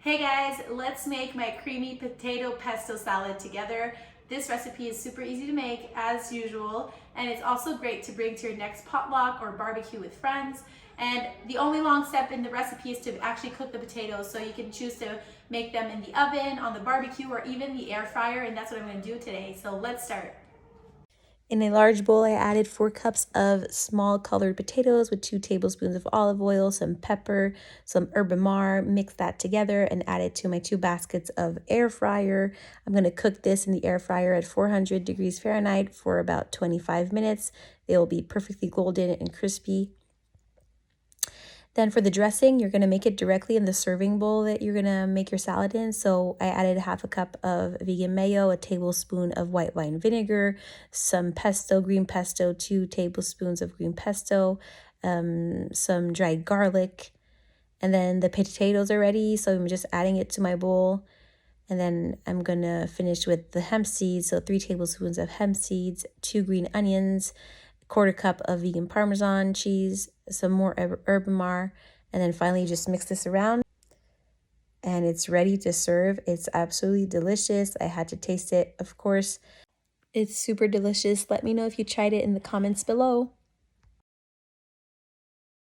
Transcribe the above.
Hey guys, let's make my creamy potato pesto salad together. This recipe is super easy to make as usual, and it's also great to bring to your next potluck or barbecue with friends. And the only long step in the recipe is to actually cook the potatoes, so you can choose to make them in the oven, on the barbecue, or even the air fryer, and that's what I'm going to do today. So let's start. In a large bowl, I added 4 cups of small colored potatoes with 2 tablespoons of olive oil, some pepper, some Herbamare, mix that together and add it to my 2 baskets of air fryer. I'm going to cook this in the air fryer at 400 degrees Fahrenheit for about 25 minutes. They will be perfectly golden and crispy. Then for the dressing, you're going to make it directly in the serving bowl that you're going to make your salad in. So I added half a cup of vegan mayo, a tablespoon of white wine vinegar, some pesto, green pesto, 2 tablespoons of green pesto, some dried garlic. And then the potatoes are ready, so I'm just adding it to my bowl. And then I'm going to finish with the hemp seeds, so 3 tablespoons of hemp seeds, 2 green onions, quarter cup of vegan parmesan cheese, some more Herbamare, and then finally just mix this around and it's ready to serve. It's absolutely delicious. I had to taste it, of course. It's super delicious. Let me know if you tried it in the comments below.